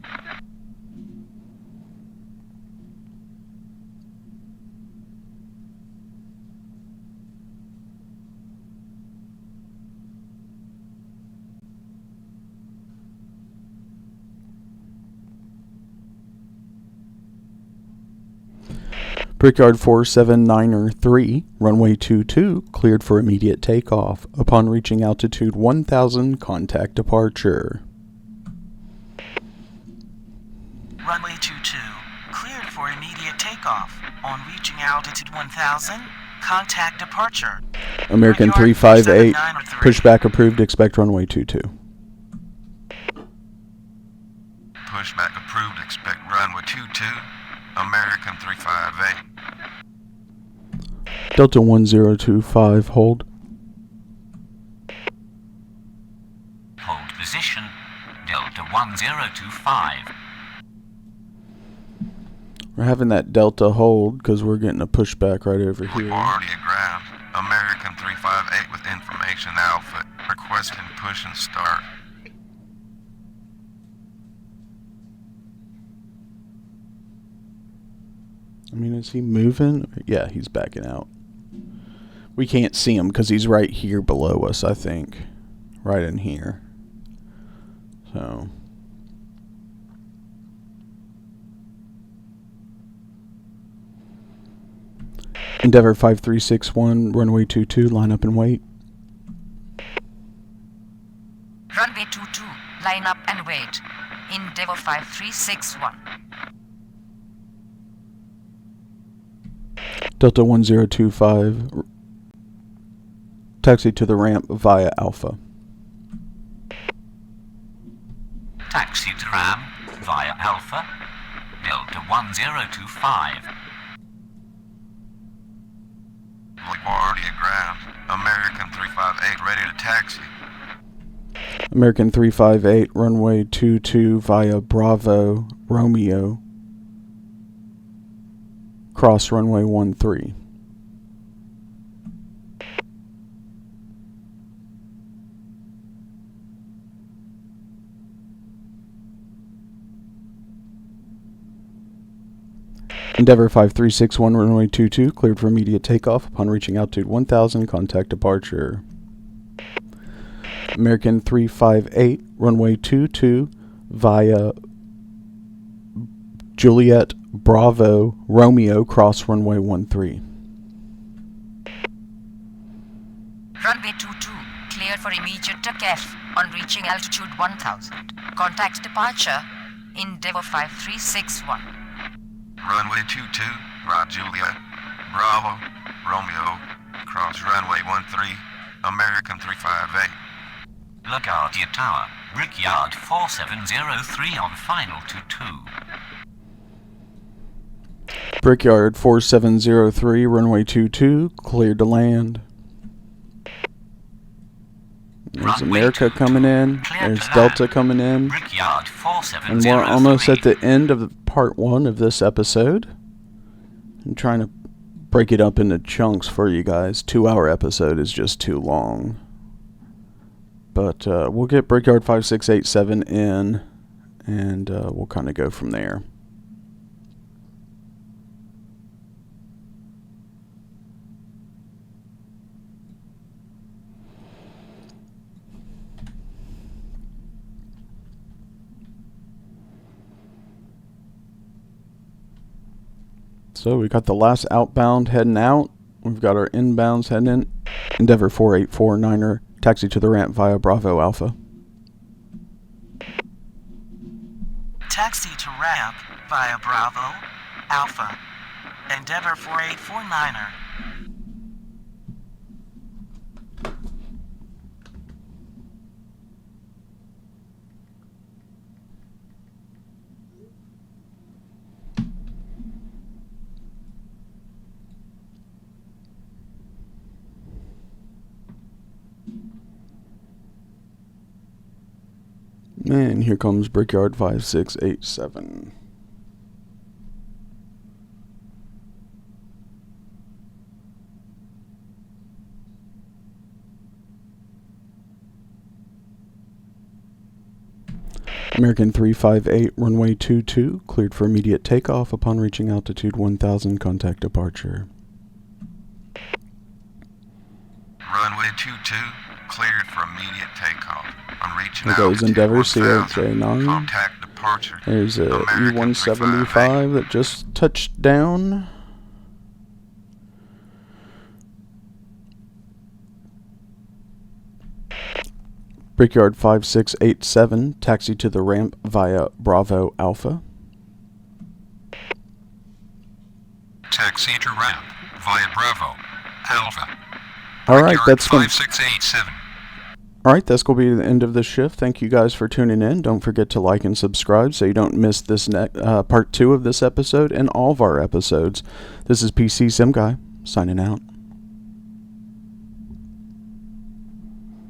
Brickyard 479er3, runway 22, cleared for immediate takeoff. Upon reaching altitude 1000, contact departure. Runway 22, cleared for immediate takeoff. On reaching altitude 1000, contact departure. American Brickyard 358, 479er3. pushback approved, expect runway 22. Pushback approved. Expect runway 22. American 358. Delta 1025, hold. Hold position. Delta 1025. We're having that Delta hold because we're getting a pushback right over here. LaGuardia ground. American 358 with information Alpha. Requesting push and start. I mean, is he moving? Yeah, he's backing out. We can't see him because he's right here below us, I think. Right in here. So. Endeavor 5361, runway 22, line up and wait. Runway 22, line up and wait. Endeavor 5361. Delta 1025, taxi to the ramp via Alpha. Taxi to ramp via Alpha. Delta 1025. LaGuardia ground. American 358 ready to taxi. American 358, runway 22 via Bravo, Romeo. Cross runway 13. Endeavor 5361, runway 22, cleared for immediate takeoff. Upon reaching altitude 1000, contact departure. American 358, runway 22, via Juliet, Bravo, Romeo, cross runway 13. Runway 22, cleared for immediate takeoff on reaching altitude 1000. Contact departure. Endeavor 5361. Runway 22, right Juliet, Bravo, Romeo, cross runway 13, American 358. LaGuardia Tower, Brickyard 4703 on final to 2. Brickyard 4703, runway 22, cleared to land. There's Runway America 22, coming in. cleared There's to Delta land. coming in. Brickyard And we're almost 4703. at the end of part 1 of this episode. I'm trying to break it up into chunks for you guys. 2-hour episode is just too long. But we'll get Brickyard 5687 in, and we'll kind of go from there. So we got the last outbound heading out. We've got our inbounds heading in. Endeavor 4849er, taxi to the ramp via Bravo Alpha. Taxi to ramp via Bravo, Alpha. Endeavor 4849er. And here comes Brickyard 5687. American 358, runway 22, cleared for immediate takeoff. Upon reaching altitude 1000, contact departure. Runway 22, cleared for immediate takeoff. On reaching There goes altitude Endeavor 1000, CHA9. contact departure. There's a American E175 that just touched down. Brickyard 5687, taxi to the ramp via Bravo Alpha. Taxi to ramp via Bravo Alpha. All right, Brickyard that's going. 5687. All right, that's going to be the end of the shift. Thank you guys for tuning in. Don't forget to like and subscribe so you don't miss this part 2 of this episode and all of our episodes. This is PC Sim Guy signing out.